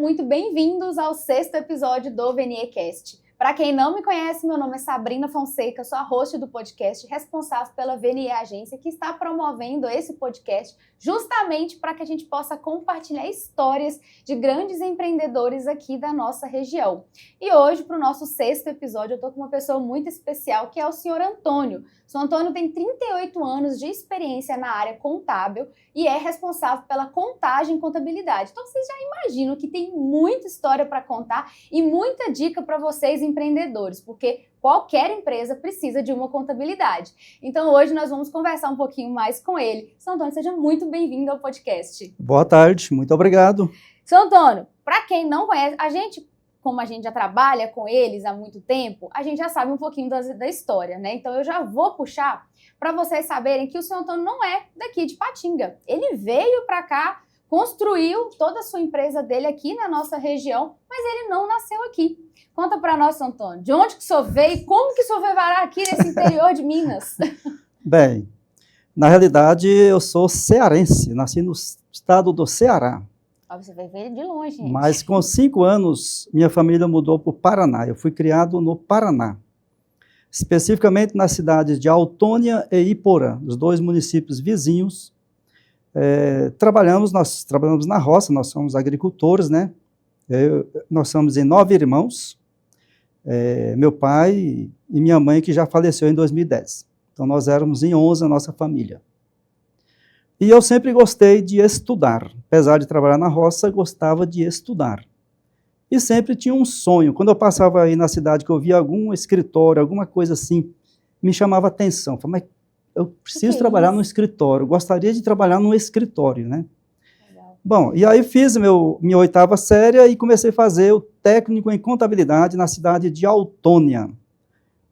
muito bem-vindos ao 6º episódio do VNEcast. Para quem não me conhece, meu nome é Sabrina Fonseca, sou a host do podcast, responsável pela VNE Agência, que está promovendo esse podcast justamente para que a gente possa compartilhar histórias de grandes empreendedores aqui da nossa região. E hoje, para o nosso 6º episódio, eu estou com uma pessoa muito especial, que é o senhor Antônio. O senhor Antônio tem 38 anos de experiência na área contábil e é responsável pela contagem e contabilidade. Então, vocês já imaginam que tem muita história para contar e muita dica para vocês empreendedores, porque qualquer empresa precisa de uma contabilidade. Então, hoje nós vamos conversar um pouquinho mais com ele. Senhor Antônio, seja muito bem-vindo ao podcast. Boa tarde, muito obrigado. Senhor Antônio, para quem não conhece, como a gente já trabalha com eles há muito tempo, a gente já sabe um pouquinho da história, né? Então, eu já vou puxar para vocês saberem que o senhor Antônio não é daqui de Patinga. Ele veio para cá, construiu toda a sua empresa dele aqui na nossa região, mas ele não nasceu aqui. Conta para nós, senhor Antônio, de onde que o senhor veio e como que o senhor veio parar aqui nesse interior de Minas? Bem, na realidade eu sou cearense, nasci no estado do Ceará. Você veio de longe, gente. Mas com 5 anos, minha família mudou para o Paraná. Eu fui criado no Paraná, especificamente nas cidades de Autônia e Iporã, os 2 municípios vizinhos. Nós trabalhamos na roça, nós somos agricultores, né? Nós somos em 9 irmãos, meu pai e minha mãe, que já faleceu em 2010. Então, nós éramos em 11 a nossa família. E eu sempre gostei de estudar. Apesar de trabalhar na roça, gostava de estudar. E sempre tinha um sonho. Quando eu passava aí na cidade, que eu via algum escritório, alguma coisa assim, me chamava atenção. Eu falei, mas eu preciso trabalhar no escritório, gostaria de trabalhar no escritório, né? Legal. Bom, e aí fiz minha 8ª série e comecei a fazer o técnico em contabilidade na cidade de Autônia.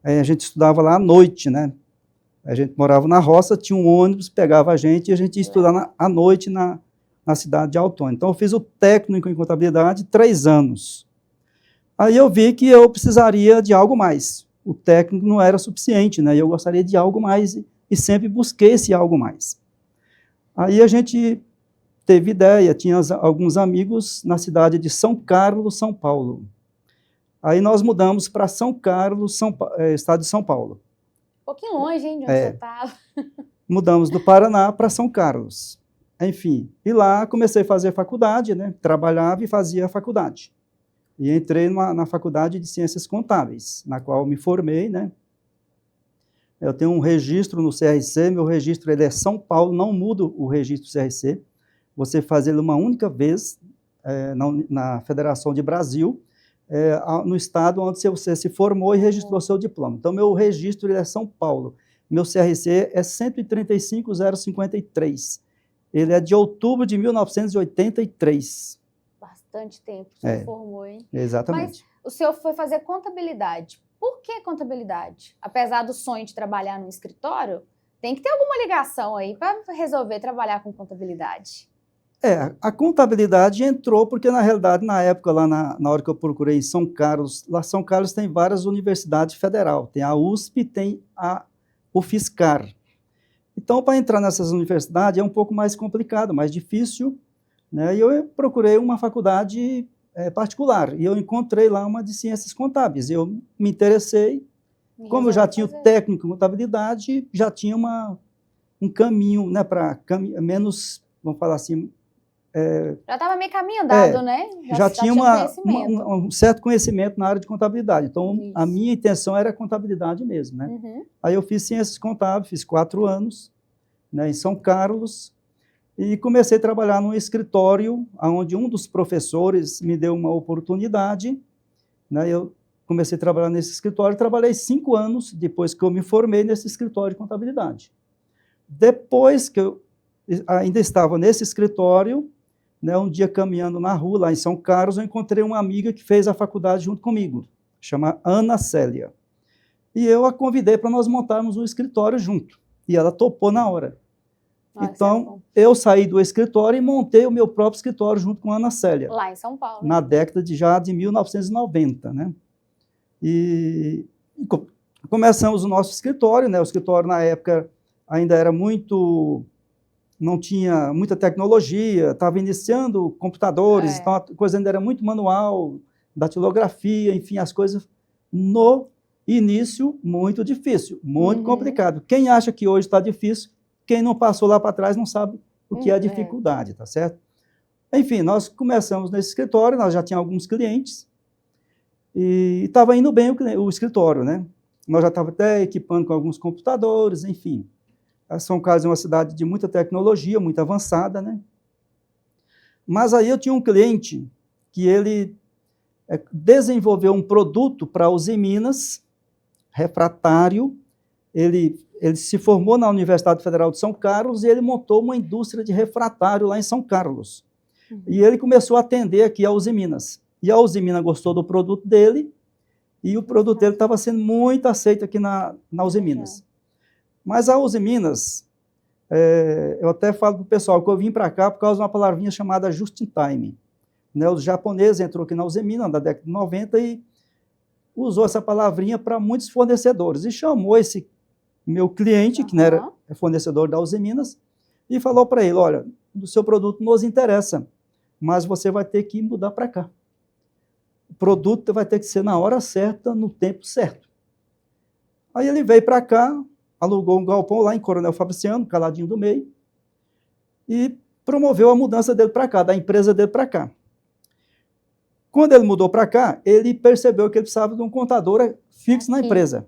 A gente estudava lá à noite, né? A gente morava na roça, tinha um ônibus, pegava a gente e a gente ia estudar à noite na cidade de Autônia. Então, eu fiz o técnico em contabilidade 3 anos. Aí eu vi que eu precisaria de algo mais. O técnico não era suficiente, né? Eu gostaria de algo mais e sempre busquei esse algo mais. Aí a gente teve ideia, tinha alguns amigos na cidade de São Carlos, São Paulo. Aí nós mudamos para São Carlos, estado de São Paulo. Um pouquinho longe, hein, de onde você estava. Mudamos do Paraná para São Carlos. Enfim, e lá comecei a fazer faculdade, né? Trabalhava e fazia faculdade. E entrei na faculdade de Ciências Contábeis, na qual me formei, né? Eu tenho um registro no CRC, meu registro ele é São Paulo, não mudo o registro CRC. Você faz ele uma única vez na Federação de Brasil, no estado onde você se formou e registrou seu diploma. Então, meu registro ele é São Paulo. Meu CRC é 135053. Ele é de outubro de 1983. Bastante tempo que você formou, hein? Exatamente. Mas o senhor foi fazer contabilidade. Por que contabilidade? Apesar do sonho de trabalhar no escritório, tem que ter alguma ligação aí para resolver trabalhar com contabilidade. A contabilidade entrou porque, na realidade, na época, lá na hora que eu procurei em São Carlos, lá São Carlos tem várias universidades federais, tem a USP, tem a UFSCar. Então, para entrar nessas universidades é um pouco mais complicado, mais difícil, né? E eu procurei uma faculdade particular, e eu encontrei lá uma de Ciências Contábeis. Eu me interessei, como eu já tinha o técnico em contabilidade, já tinha um caminho, né, para menos, vamos falar assim, já estava meio caminho andado, né? Já tinha um certo conhecimento na área de contabilidade. Então, isso. A minha intenção era a contabilidade mesmo, né? Uhum. Aí eu fiz Ciências Contábeis, fiz 4 anos, né, em São Carlos, e comecei a trabalhar num escritório, onde um dos professores me deu uma oportunidade, né? Eu comecei a trabalhar nesse escritório, trabalhei 5 anos, depois que eu me formei nesse escritório de contabilidade. Depois que eu ainda estava nesse escritório, né, um dia caminhando na rua, lá em São Carlos, eu encontrei uma amiga que fez a faculdade junto comigo, chama Ana Célia. E eu a convidei para nós montarmos um escritório junto. E ela topou na hora. Então, eu saí do escritório e montei o meu próprio escritório junto com a Ana Célia. Lá em São Paulo. Na década de 1990, né? E começamos o nosso escritório, né? O escritório, na época, ainda era muito não tinha muita tecnologia, estava iniciando computadores, então a coisa ainda era muito manual, datilografia, enfim, as coisas no início muito difícil, muito complicado. Quem acha que hoje está difícil, quem não passou lá para trás não sabe o que é a dificuldade, tá certo? Enfim, nós começamos nesse escritório, nós já tínhamos alguns clientes, e estava indo bem o escritório, né? Nós já estávamos até equipando com alguns computadores, enfim. São Carlos é uma cidade de muita tecnologia, muito avançada, né? Mas aí eu tinha um cliente que ele desenvolveu um produto para Usiminas, refratário. Ele se formou na Universidade Federal de São Carlos e ele montou uma indústria de refratário lá em São Carlos. E ele começou a atender aqui a Usiminas. E a Usiminas gostou do produto dele e o produto dele estava sendo muito aceito aqui na Usiminas. Mas a Usiminas, eu até falo para o pessoal que eu vim para cá por causa de uma palavrinha chamada just in time. Né, os japoneses entrou aqui na Usiminas na década de 90 e usou essa palavrinha para muitos fornecedores. E chamou esse meu cliente, que não era fornecedor da Usiminas, e falou para ele, olha, o seu produto nos interessa, mas você vai ter que mudar para cá. O produto vai ter que ser na hora certa, no tempo certo. Aí ele veio para cá, alugou um galpão lá em Coronel Fabriciano, Caladinho do Meio, e promoveu a mudança dele para cá, da empresa dele para cá. Quando ele mudou para cá, ele percebeu que ele precisava de um contador fixo na empresa.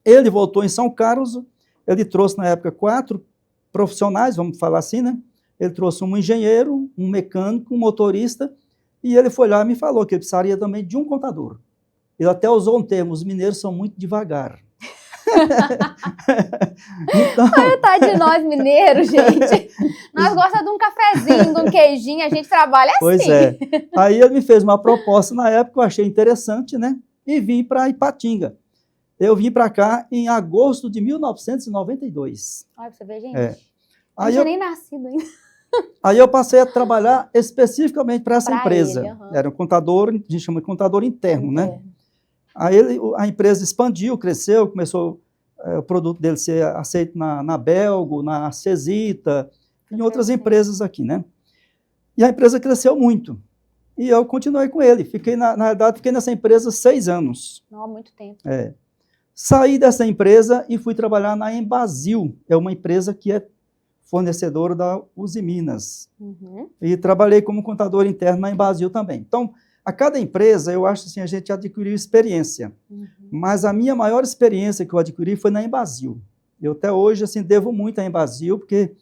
Ele voltou em São Carlos, ele trouxe na época 4 profissionais, vamos falar assim, né? Ele trouxe um engenheiro, um mecânico, um motorista, e ele foi lá e me falou que ele precisaria também de um contador. Ele até usou um termo, os mineiros são muito devagar. Então... Tá de nós mineiros, gente. Nós gostamos de um cafezinho, de um queijinho, a gente trabalha assim. Pois é. Aí ele me fez uma proposta na época, eu achei interessante, né? E vim para Ipatinga. Eu vim para cá em agosto de 1992. Olha pra você ver, gente. Eu não tinha nem nascido ainda. Aí eu passei a trabalhar especificamente para essa empresa. Era um contador, a gente chama de contador interno, né? Aí a empresa expandiu, cresceu, começou o produto dele ser aceito na Belgo, na Cesita, em outras empresas aqui, né? E a empresa cresceu muito. E eu continuei com ele. Fiquei, na verdade, fiquei nessa empresa 6 anos. Não há muito tempo. Saí dessa empresa e fui trabalhar na Embazil. É uma empresa que é fornecedora da Usiminas. E trabalhei como contador interno na Embazil também. Então, a cada empresa, eu acho assim, a gente adquiriu experiência. Mas a minha maior experiência que eu adquiri foi na Embazil. Eu até hoje assim, devo muito à Embazil, porque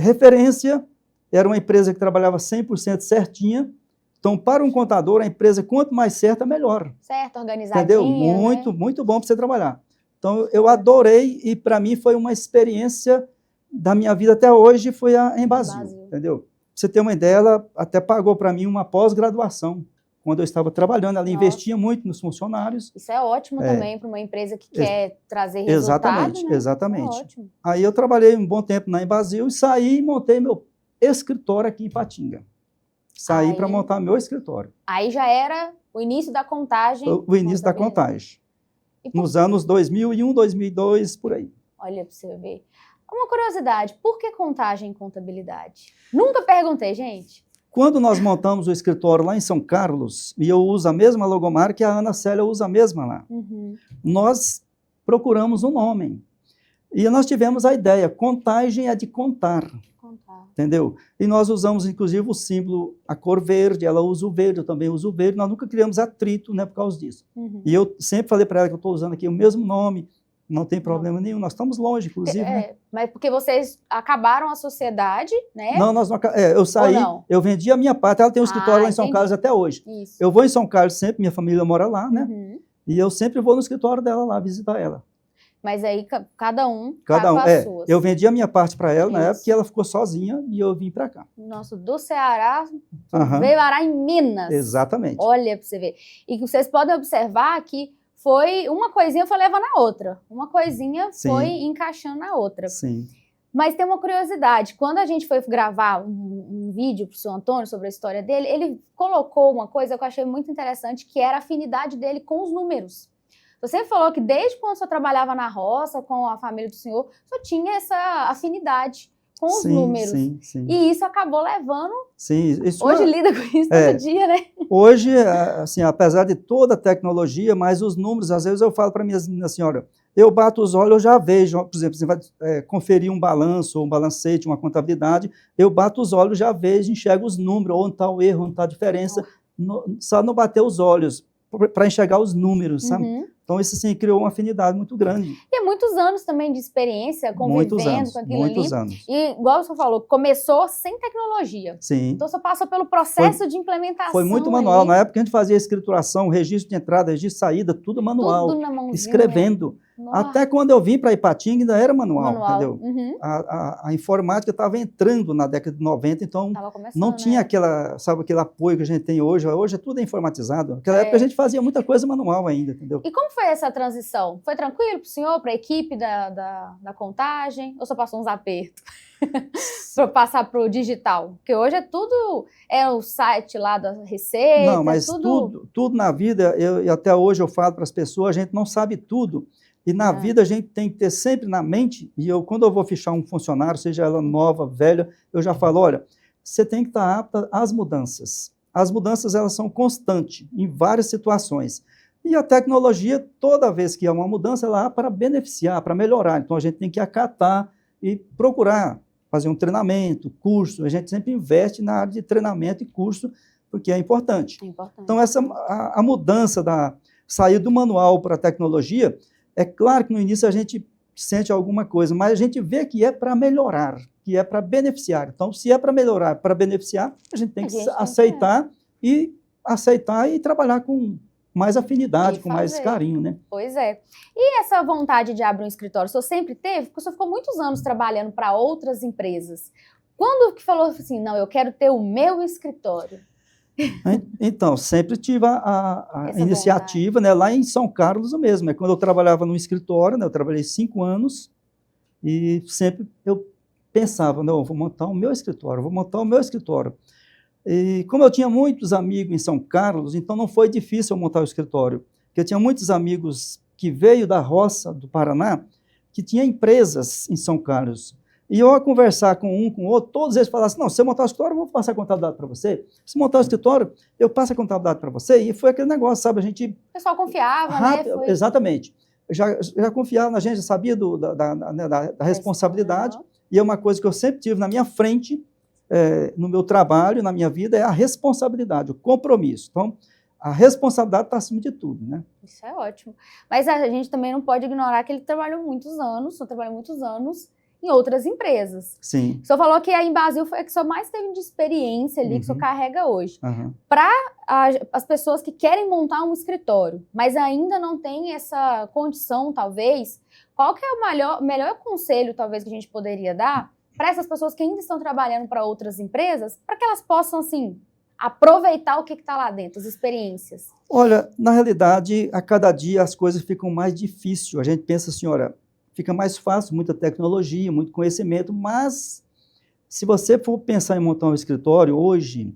referência era uma empresa que trabalhava 100% certinha. Então, para um contador, a empresa, quanto mais certa, melhor. Certo, organizadinha. Entendeu? Muito, muito bom para você trabalhar. Então, eu adorei e, para mim, foi uma experiência da minha vida até hoje, foi a Embazil, entendeu? Pra você ter uma ideia, ela até pagou para mim uma pós-graduação, quando eu estava trabalhando, ela investia muito nos funcionários. Isso é ótimo também para uma empresa que quer trazer resultado, Exatamente, né? exatamente. É ótimo. Aí eu trabalhei um bom tempo na Embazil e saí e montei meu escritório aqui em Ipatinga. Saí para montar meu escritório. Aí já era o início da contagem. O início da contagem. Nos anos 2001, 2002, por aí. Olha para você ver. Uma curiosidade, por que contagem e contabilidade? Nunca perguntei, gente. Quando nós montamos o escritório lá em São Carlos, e eu uso a mesma logomarca e a Ana Célia usa a mesma lá, nós procuramos um nome. E nós tivemos a ideia, contagem é de contar. Entendeu? E nós usamos, inclusive, o símbolo, a cor verde, ela usa o verde, eu também uso o verde, nós nunca criamos atrito, né, por causa disso. E eu sempre falei para ela que eu estou usando aqui o mesmo nome, não tem problema nenhum, nós estamos longe, inclusive. Né? Mas porque vocês acabaram a sociedade, né? Não, eu saí, eu vendi a minha parte, ela tem um escritório lá em São Carlos até hoje. Isso. Eu vou em São Carlos sempre, minha família mora lá, né? E eu sempre vou no escritório dela lá, visitar ela. Mas aí cada um suas. Eu vendi a minha parte para ela na época que ela ficou sozinha e eu vim para cá. Nossa, do Ceará veio parar em Minas. Exatamente. Olha para você ver. E vocês podem observar que foi uma coisinha foi levando a outra. Uma coisinha foi encaixando na outra. Sim. Mas tem uma curiosidade. Quando a gente foi gravar um vídeo para o seu Antônio sobre a história dele, ele colocou uma coisa que eu achei muito interessante, que era a afinidade dele com os números. Você falou que desde quando você trabalhava na roça, com a família do senhor, só tinha essa afinidade. com os sim, números. Sim, sim. E isso acabou levando... Sim, isso hoje lida com isso todo dia, né? Hoje, assim, apesar de toda a tecnologia, mas os números, às vezes eu falo para minha senhora, eu bato os olhos, eu já vejo, por exemplo, você vai conferir um balanço, um balancete, uma contabilidade, eu bato os olhos, já vejo, enxergo os números, onde está o erro, onde está a diferença, só não bater os olhos, para enxergar os números, sabe? Então, isso, assim, criou uma afinidade muito grande. E muitos anos também de experiência, convivendo com aquilo ali. Muitos anos. E, igual você falou, começou sem tecnologia. Sim. Então, você passou pelo processo de implementação. Foi muito manual. Na época, a gente fazia escrituração, registro de entrada, registro de saída, tudo manual. Tudo na mãozinha. Escrevendo. Nossa. Até quando eu vim para Ipatinga, ainda era manual, entendeu? Uhum. A informática estava entrando na década de 90, então não tinha aquele apoio que a gente tem hoje. Hoje é tudo informatizado. Naquela época a gente fazia muita coisa manual ainda, entendeu? E como foi essa transição? Foi tranquilo para o senhor, para a equipe da contagem? Ou só passou uns apertos? Para passar para o digital? Porque hoje é tudo, o site lá da Receita. Não, mas tudo na vida, e até hoje eu falo para as pessoas, a gente não sabe tudo. E na vida a gente tem que ter sempre na mente, e quando eu vou fichar um funcionário, seja ela nova, velha, eu já falo, olha, você tem que estar apta às mudanças. As mudanças, elas são constantes, em várias situações. E a tecnologia, toda vez que há uma mudança, ela há para beneficiar, para melhorar. Então, a gente tem que acatar e procurar fazer um treinamento, curso. A gente sempre investe na área de treinamento e curso, porque é importante. Então, a mudança sair do manual para a tecnologia, é claro que no início a gente sente alguma coisa, mas a gente vê que é para melhorar, que é para beneficiar. Então, se é para melhorar, para beneficiar, a gente tem que aceitar e trabalhar com mais afinidade, com mais carinho, né? Pois é. E essa vontade de abrir um escritório, o senhor sempre teve? Porque o senhor ficou muitos anos trabalhando para outras empresas. Quando que falou assim, não, eu quero ter o meu escritório? Então, sempre tive a iniciativa, né, lá em São Carlos mesmo, né, quando eu trabalhava no escritório, né, eu trabalhei 5 anos, e sempre eu pensava, não, eu vou montar o meu escritório, E como eu tinha muitos amigos em São Carlos, então não foi difícil eu montar o escritório, porque eu tinha muitos amigos que veio da roça do Paraná, que tinha empresas em São Carlos. E eu, a conversar com um, com o outro, todos eles falavam assim, não, se você montar o escritório, eu vou passar a contabilidade para você. Se montar o escritório, eu passo a contabilidade para você. E foi aquele negócio, sabe, a gente... O pessoal confiava, né? Exatamente. Já confiava na gente, já sabia da responsabilidade. E é uma coisa que eu sempre tive na minha frente, no meu trabalho, na minha vida, é a responsabilidade, o compromisso. Então, a responsabilidade está acima de tudo, né? Isso é ótimo. Mas a gente também não pode ignorar que ele trabalhou muitos anos, em outras empresas. Sim. O senhor falou que a Embassil foi a que o senhor mais teve de experiência ali, que o senhor carrega hoje. Para as pessoas que querem montar um escritório, mas ainda não têm essa condição, talvez, qual que é o melhor conselho, talvez, que a gente poderia dar para essas pessoas que ainda estão trabalhando para outras empresas, para que elas possam, assim, aproveitar o que está lá dentro, as experiências? Olha, na realidade, a cada dia as coisas ficam mais difíceis. A gente pensa assim, olha, fica mais fácil, muita tecnologia, muito conhecimento, mas se você for pensar em montar um escritório hoje,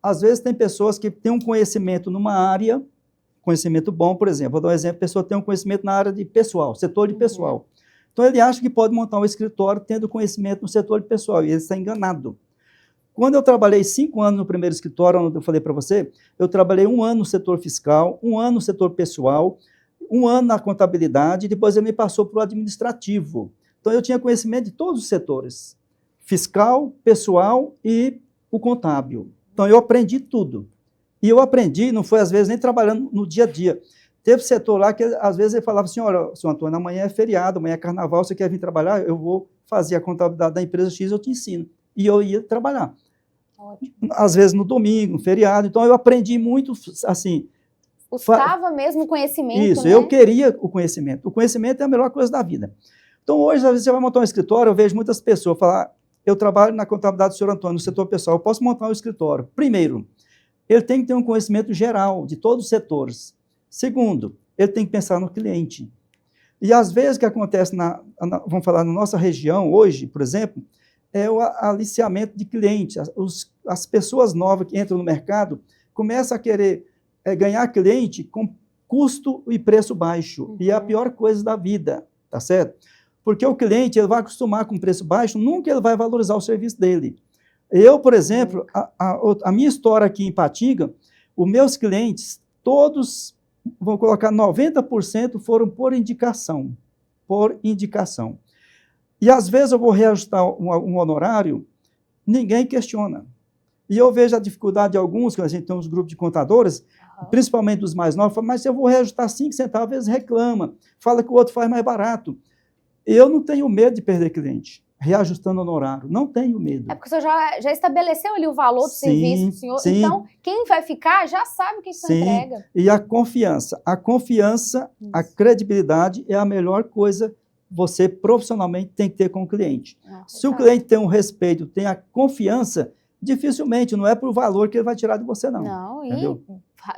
às vezes tem pessoas que têm um conhecimento numa área, conhecimento bom, por exemplo, vou dar um exemplo, a pessoa tem um conhecimento na área de pessoal, setor de pessoal. Então ele acha que pode montar um escritório tendo conhecimento no setor de pessoal, e ele está enganado. Quando eu trabalhei 5 anos no primeiro escritório, onde eu falei para você, eu trabalhei 1 ano no setor fiscal, 1 ano no setor pessoal, 1 ano na contabilidade, e depois ele me passou para o administrativo. Então, eu tinha conhecimento de todos os setores, fiscal, pessoal e o contábil. Então, eu aprendi tudo. E eu aprendi, não foi às vezes nem trabalhando no dia a dia. Teve setor lá que às vezes ele falava assim, olha, senhor Antônio, amanhã é feriado, amanhã é carnaval, você quer vir trabalhar? Eu vou fazer a contabilidade da empresa X, eu te ensino. E eu ia trabalhar. Ótimo. Às vezes no domingo, no feriado. Então, eu aprendi muito, assim... Buscava mesmo o conhecimento, Isso, né? Eu queria o conhecimento. O conhecimento é a melhor coisa da vida. Então, hoje, às vezes, você vai montar um escritório, eu vejo muitas pessoas falar, eu trabalho na contabilidade do senhor Antônio, no setor pessoal, eu posso montar um escritório. Primeiro, ele tem que ter um conhecimento geral de todos os setores. Segundo, ele tem que pensar no cliente. E, às vezes, o que acontece, vamos falar, na nossa região, hoje, por exemplo, é o aliciamento de clientes. As pessoas novas que entram no mercado começam a querer ganhar cliente com custo e preço baixo. E é a pior coisa da vida, tá certo? Porque o cliente ele vai acostumar com preço baixo, nunca ele vai valorizar o serviço dele. Eu, por exemplo, a minha história aqui em Patinga, os meus clientes, todos, vou colocar 90% foram por indicação. Por indicação. E às vezes eu vou reajustar um honorário, ninguém questiona. E eu vejo a dificuldade de alguns, que a gente tem uns grupos de contadores, principalmente dos mais novos, falam, mas se eu vou reajustar 5 centavos, às vezes reclama, fala que o outro faz mais barato. Eu não tenho medo de perder cliente, reajustando honorário, não tenho medo. É porque o senhor já estabeleceu ali o valor do serviço do senhor, sim. Então quem vai ficar já sabe o que você entrega. E a confiança, a credibilidade é a melhor coisa você profissionalmente tem que ter com o cliente. Se o cliente tem um respeito, tem a confiança, dificilmente, não é por valor que ele vai tirar de você, não. Não,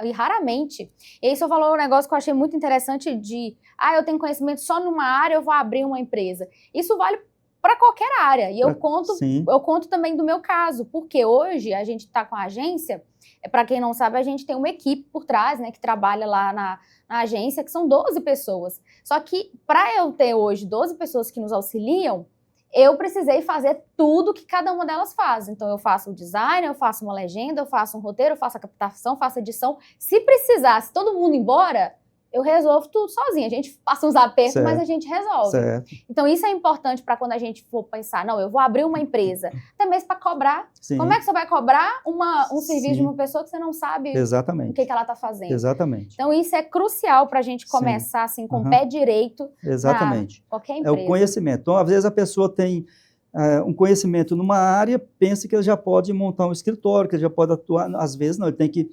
e raramente. E aí o senhor falou um negócio que eu achei muito interessante de, eu tenho conhecimento só numa área, eu vou abrir uma empresa. Isso vale para qualquer área. E eu conto também do meu caso, porque hoje a gente está com a agência, para quem não sabe, a gente tem uma equipe por trás, né, que trabalha lá na agência, que são 12 pessoas. Só que para eu ter hoje 12 pessoas que nos auxiliam, eu precisei fazer tudo que cada uma delas faz. Então, eu faço o design, eu faço uma legenda, eu faço um roteiro, eu faço a captação, faço a edição. Se precisasse todo mundo ir embora, eu resolvo tudo sozinha. A gente passa uns apertos, mas a gente resolve. Certo. Então, isso é importante para quando a gente for pensar, não, eu vou abrir uma empresa, até mesmo para cobrar. Sim. Como é que você vai cobrar um serviço de uma pessoa que você não sabe o que ela está fazendo? Exatamente. Então, isso é crucial para a gente começar assim, com o pé direito. Exatamente. Qualquer empresa. É o conhecimento. Então, às vezes a pessoa tem um conhecimento numa área, pensa que ele já pode montar um escritório, que ele já pode atuar. Às vezes, não, ele tem que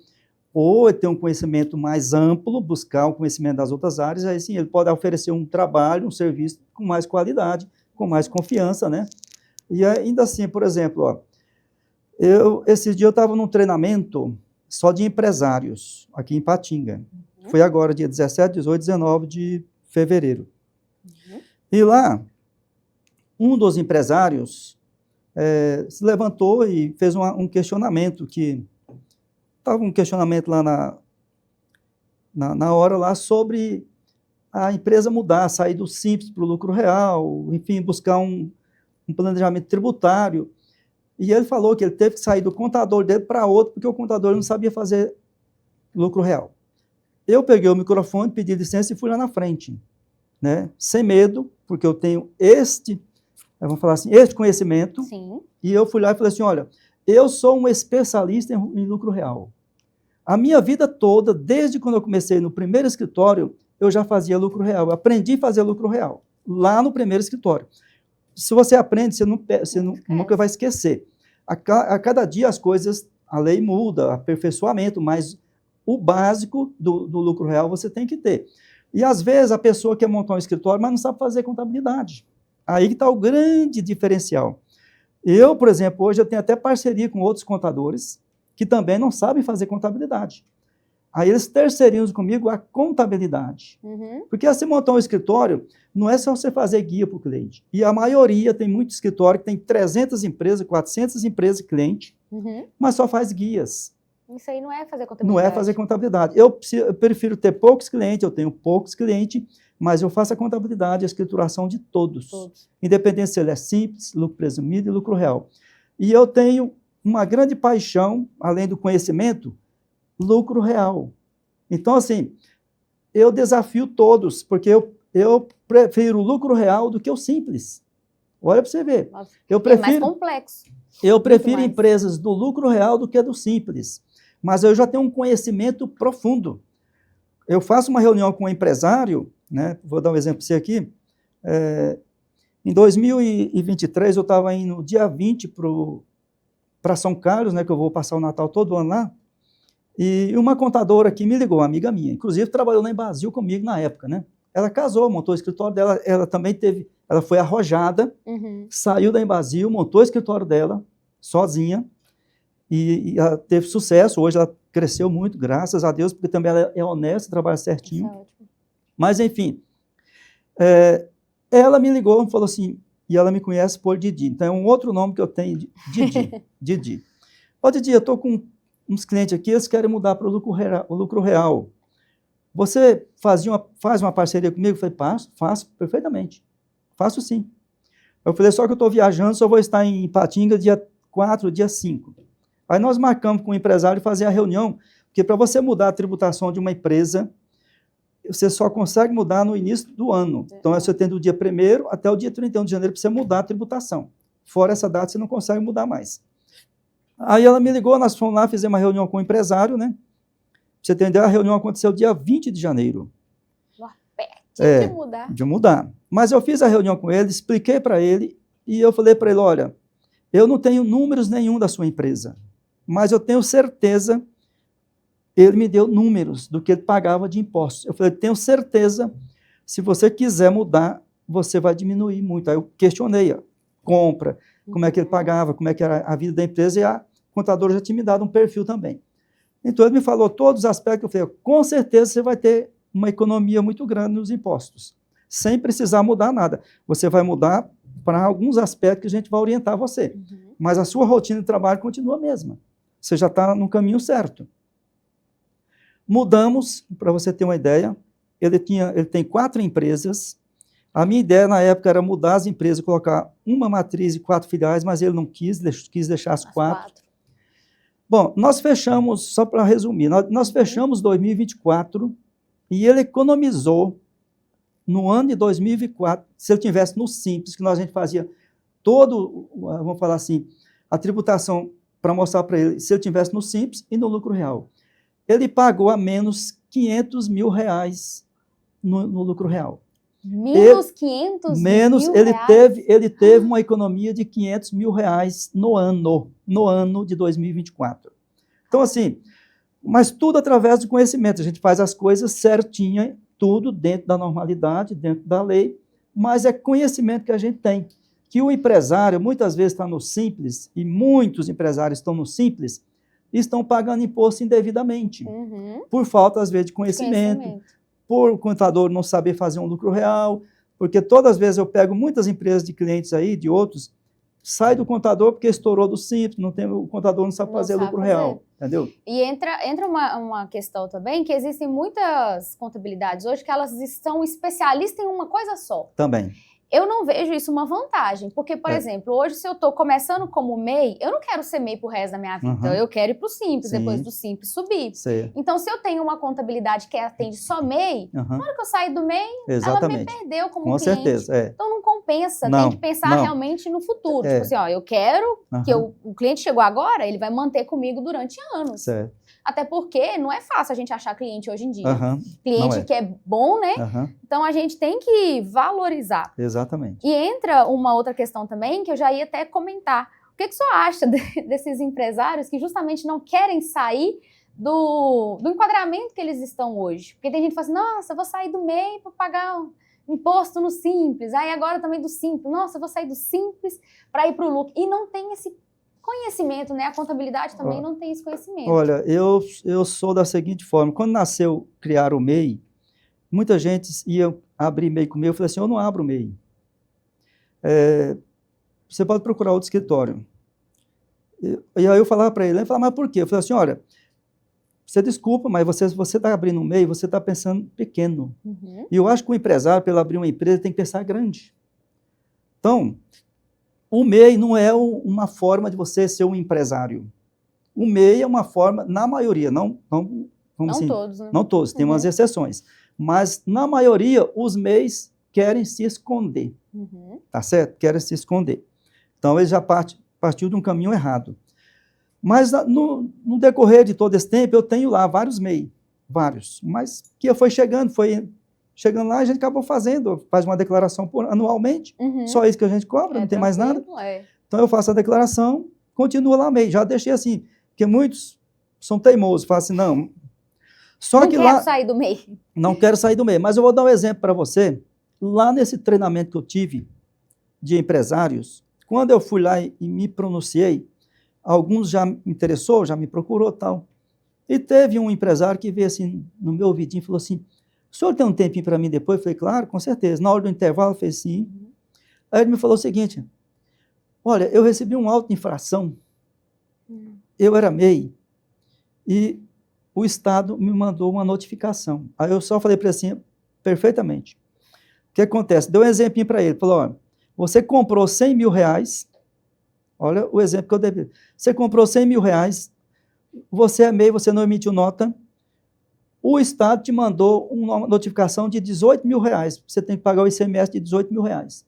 ou ter um conhecimento mais amplo, buscar o conhecimento das outras áreas, aí sim, ele pode oferecer um trabalho, um serviço com mais qualidade, com mais confiança, né? E ainda assim, por exemplo, esse dia eu estava num treinamento só de empresários, aqui em Patinga. Foi agora, dia 17, 18, 19 de fevereiro. E lá, um dos empresários se levantou e fez um questionamento que... Estava um questionamento lá na hora lá sobre a empresa mudar, sair do simples para o lucro real, enfim, buscar um planejamento tributário. E ele falou que ele teve que sair do contador dele para outro, porque o contador não sabia fazer lucro real. Eu peguei o microfone, pedi licença e fui lá na frente, né? Sem medo, porque eu tenho vamos falar assim, este conhecimento. Sim. E eu fui lá e falei assim, olha, eu sou um especialista em lucro real. A minha vida toda, desde quando eu comecei no primeiro escritório, eu já fazia lucro real. Eu aprendi a fazer lucro real, lá no primeiro escritório. Se você aprende, você nunca vai esquecer. A cada dia as coisas, a lei muda, aperfeiçoamento, mas o básico do lucro real você tem que ter. E às vezes a pessoa quer montar um escritório, mas não sabe fazer contabilidade. Aí que está o grande diferencial. Eu, por exemplo, hoje eu tenho até parceria com outros contadores que também não sabem fazer contabilidade. Aí eles terceirizam comigo a contabilidade. Porque assim, montar um escritório, não é só você fazer guia para o cliente. E a maioria tem muito escritório que tem 300 empresas, 400 empresas cliente, mas só faz guias. Isso aí não é fazer contabilidade. Não é fazer contabilidade. Eu prefiro ter poucos clientes, eu tenho poucos clientes, mas eu faço a contabilidade, a escrituração de todos. Independente se ele é simples, lucro presumido e lucro real. E eu tenho uma grande paixão, além do conhecimento, lucro real. Então, assim, eu desafio todos, porque eu prefiro o lucro real do que o simples. Olha para você ver. Nossa, É mais complexo. Eu prefiro empresas do lucro real do que do simples. Mas eu já tenho um conhecimento profundo. Eu faço uma reunião com um empresário, né? Vou dar um exemplo para você aqui. Em 2023, eu estava indo dia 20 para São Carlos, né, que eu vou passar o Natal todo ano lá, e uma contadora aqui me ligou, uma amiga minha, inclusive trabalhou na Embasil comigo na época, né? Ela casou, montou o escritório dela, ela também ela foi arrojada, saiu da Embasil, montou o escritório dela, sozinha, e ela teve sucesso, hoje ela cresceu muito, graças a Deus, porque também ela é honesta, trabalha certinho. Isso é ótimo. Mas, enfim, ela me ligou e falou assim, e ela me conhece por Didi. Então, é um outro nome que eu tenho, Didi. Didi. Ô, Didi, eu estou com uns clientes aqui, eles querem mudar para o lucro real. Você faz uma parceria comigo? Eu falei, faço perfeitamente. Faço sim. Eu falei, só que eu estou viajando, só vou estar em Ipatinga dia 4, dia 5. Aí nós marcamos com o empresário fazer a reunião, porque para você mudar a tributação de uma empresa, você só consegue mudar no início do ano. Então, você tem do dia 1º até o dia 31 de janeiro para você mudar a tributação. Fora essa data, você não consegue mudar mais. Aí ela me ligou, nós fomos lá, fizemos uma reunião com o empresário, né? Pra você entender, a reunião aconteceu dia 20 de janeiro. De mudar. De mudar. Mas eu fiz a reunião com ele, expliquei para ele, e eu falei para ele, olha, eu não tenho números nenhum da sua empresa, mas eu tenho certeza, ele me deu números do que ele pagava de impostos. Eu falei, tenho certeza, se você quiser mudar, você vai diminuir muito. Aí eu questionei a compra, como é que ele pagava, como é que era a vida da empresa, e a contadora já tinha me dado um perfil também. Então ele me falou todos os aspectos, eu falei, com certeza você vai ter uma economia muito grande nos impostos, sem precisar mudar nada. Você vai mudar para alguns aspectos que a gente vai orientar você, mas a sua rotina de trabalho continua a mesma. Você já está no caminho certo. Mudamos, para você ter uma ideia, ele tem 4 empresas. A minha ideia na época era mudar as empresas, colocar uma matriz e 4 filiais, mas ele não quis deixar as 4. Bom, nós fechamos, só para resumir, nós fechamos 2024 e ele economizou no ano de 2024, se ele tivesse no Simples, que a gente fazia vamos falar assim, a tributação para mostrar para ele, se ele tivesse no Simples e no lucro real. Ele pagou a menos R$500 mil no lucro real. Menos 500 menos, mil ele teve uma economia de R$500 mil no ano de 2024. Então, assim, mas tudo através do conhecimento. A gente faz as coisas certinha, tudo dentro da normalidade, dentro da lei, mas é conhecimento que a gente tem. Que o empresário, muitas vezes, está no Simples, e muitos empresários estão no Simples, e estão pagando imposto indevidamente, por falta, às vezes, de conhecimento, por o contador não saber fazer um lucro real, porque todas as vezes eu pego muitas empresas de clientes aí, de outros, sai do contador porque estourou do Simples, o contador não sabe fazer lucro real, entendeu? E entra uma questão também, que existem muitas contabilidades hoje que elas são especialistas em uma coisa só. Também. Eu não vejo isso uma vantagem, porque, por exemplo, hoje se eu estou começando como MEI, eu não quero ser MEI pro resto da minha vida, eu quero ir pro Simples, depois do Simples subir. Então, se eu tenho uma contabilidade que atende só MEI, na hora que eu sair do MEI, ela me perdeu como cliente. Com certeza, Então, não compensa, tem que pensar realmente no futuro. Tipo assim, ó, eu quero que o cliente chegou agora, ele vai manter comigo durante anos. Certo. Até porque não é fácil a gente achar cliente hoje em dia. Cliente que é bom, né? Então, a gente tem que valorizar. Exatamente. E entra uma outra questão também, que eu já ia até comentar. O que o senhor acha desses empresários que justamente não querem sair do enquadramento que eles estão hoje? Porque tem gente que fala assim, nossa, eu vou sair do MEI para pagar imposto no Simples. Aí agora também do Simples. Nossa, eu vou sair do Simples para ir para o lucro. E não tem esse conhecimento, né? A contabilidade também não tem esse conhecimento. Olha, eu sou da seguinte forma, quando nasceu criar o MEI, muita gente ia abrir MEI comigo, eu falei assim, eu não abro MEI. Você pode procurar outro escritório. E aí eu falava para ele falava, mas por quê? Eu falei assim, olha, você desculpa, mas você está abrindo um MEI, você está pensando pequeno. E eu acho que o empresário, para ele abrir uma empresa, tem que pensar grande. Então, o MEI não é uma forma de você ser um empresário. O MEI é uma forma, na maioria, não todos, né? Não todos, tem umas exceções. Mas, na maioria, os MEIs querem se esconder. Tá certo? Querem se esconder. Então, ele já partiu de um caminho errado. Mas, no decorrer de todo esse tempo, eu tenho lá vários MEI. Vários. Mas que foi chegando lá, a gente acabou faz uma declaração anualmente, só isso que a gente cobra, não tem mais nada. Então eu faço a declaração, continua lá MEI. Já deixei assim, porque muitos são teimosos, falam assim, não. Só que lá. Não quero sair do MEI. Não quero sair do MEI, mas eu vou dar um exemplo para você. Lá nesse treinamento que eu tive de empresários, quando eu fui lá e me pronunciei, alguns já me interessou, já me procurou e tal. E teve um empresário que veio assim no meu ouvidinho e falou assim, o senhor tem um tempinho para mim depois? Eu falei, claro, com certeza. Na hora do intervalo, fez sim. Aí ele me falou o seguinte, olha, eu recebi um auto de infração, eu era MEI, e o Estado me mandou uma notificação. Aí eu só falei para ele assim, perfeitamente. que acontece? Deu um exemplinho para ele, falou, ó, você comprou 100 mil reais, olha o exemplo que eu dei. Você comprou 100 mil reais, você é MEI, você não emitiu nota, o Estado te mandou uma notificação de 18 mil reais, você tem que pagar o ICMS de 18 mil reais.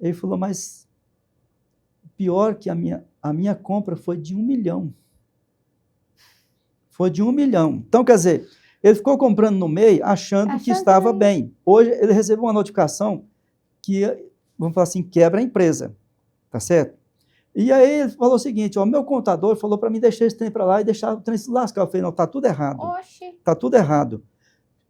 Ele falou, mas pior que a minha compra foi de 1 milhão. Foi de 1 milhão. Então, quer dizer, ele ficou comprando no MEI achando que estava bem. Hoje, ele recebeu uma notificação que, vamos falar assim, quebra a empresa. Tá certo? E aí ele falou o seguinte, ó, meu contador falou para mim deixar esse trem para lá e deixar o trem se lascar. Eu falei, não, tá tudo errado. Oxi. Tá tudo errado.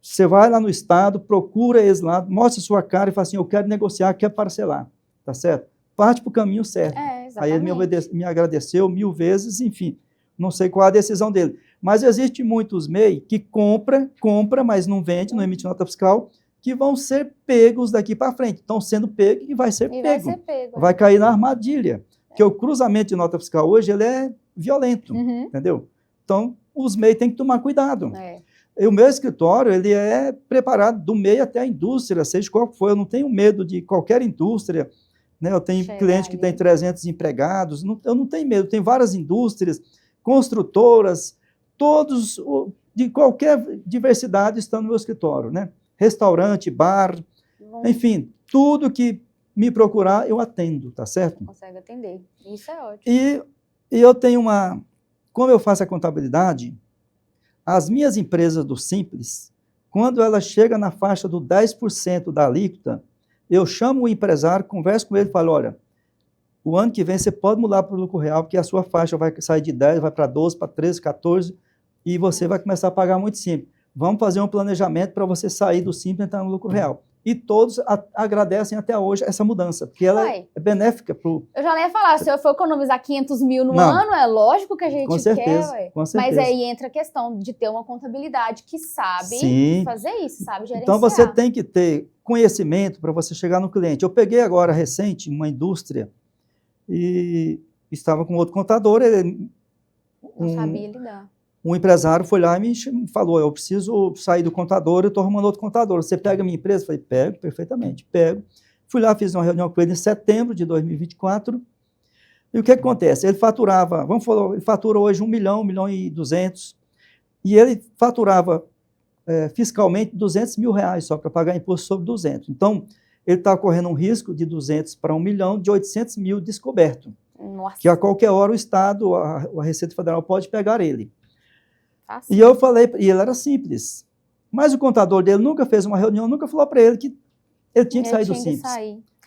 Você vai lá no Estado, procura eles lá, mostra sua cara e fala assim, eu quero negociar, quero parcelar. Tá certo? Parte para o caminho certo. Aí ele me agradeceu 1000 vezes, enfim. Não sei qual a decisão dele. Mas existe muitos MEI que compra, mas não vende, não emite nota fiscal, que vão ser pegos daqui para frente. Estão sendo pegos e vai ser pego. Vai cair na armadilha. Porque o cruzamento de nota fiscal hoje ele é violento, entendeu? Então, os MEI têm que tomar cuidado. E o meu escritório, ele é preparado do MEI até a indústria, seja qual for. Eu não tenho medo de qualquer indústria. Né? Eu tenho cliente que tem 300 empregados. Eu não tenho medo. Tem várias indústrias, construtoras, todos de qualquer diversidade estão no meu escritório. Né? Restaurante, bar, enfim, tudo que me procurar, eu atendo, tá certo? Consegue atender, isso é ótimo. E eu tenho como eu faço a contabilidade, as minhas empresas do Simples, quando ela chega na faixa do 10% da alíquota, eu chamo o empresário, converso com ele e falo, olha, o ano que vem você pode mudar para o lucro real, porque a sua faixa vai sair de 10, vai para 12, para 13, 14, e você vai começar a pagar muito simples. Vamos fazer um planejamento para você sair do Simples e entrar no lucro real. E todos agradecem até hoje essa mudança, porque ela é benéfica para o... Eu já ia falar, se eu for economizar 500 mil no ano, é lógico que a gente quer, ué. Com certeza. Mas aí entra a questão de ter uma contabilidade que sabe fazer isso, sabe gerenciar. Então você tem que ter conhecimento para você chegar no cliente. Eu peguei agora, recente, uma indústria e estava com outro contador, ele... Não sabia lidar. Um empresário foi lá e me falou, eu preciso sair do contador, eu estou arrumando outro contador. Você pega a minha empresa? Eu falei, pego, perfeitamente, pego. Fui lá, fiz uma reunião com ele em setembro de 2024. E o que acontece? Ele faturava, ele fatura hoje 1 milhão, 1 milhão e 200. E ele faturava fiscalmente 200 mil reais só para pagar imposto sobre 200. Então, ele está correndo um risco de 200 para 1 milhão, de 800 mil descoberto. Nossa. Que a qualquer hora o Estado, a Receita Federal pode pegar ele. E eu falei, e ele era simples. Mas o contador dele nunca fez uma reunião, nunca falou para ele que ele tinha que sair do Simples.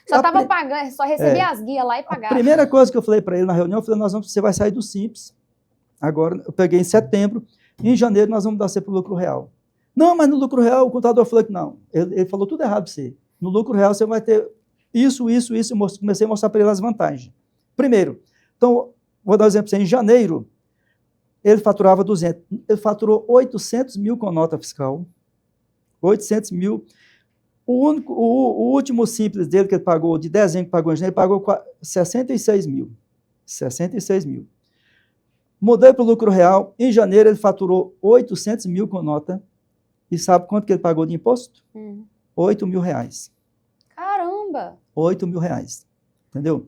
Só estava pagando, só recebia as guias lá e pagava. A primeira coisa que eu falei para ele na reunião, eu falei, você vai sair do Simples. Agora, eu peguei em setembro, e em janeiro nós vamos dar você para o lucro real. Não, mas no lucro real o contador falou que não. Ele falou tudo errado para você. No lucro real você vai ter isso. Eu comecei a mostrar para ele as vantagens. Primeiro, então, vou dar um exemplo para você. Em janeiro, ele faturava 200. Ele faturou 800 mil com nota fiscal. 800 mil. O último Simples dele, que ele pagou, de dezembro que pagou em janeiro, ele pagou 66 mil. 66 mil. Mudei para o lucro real. Em janeiro, ele faturou 800 mil com nota. E sabe quanto que ele pagou de imposto? 8 mil reais. Caramba! 8 mil reais. Entendeu?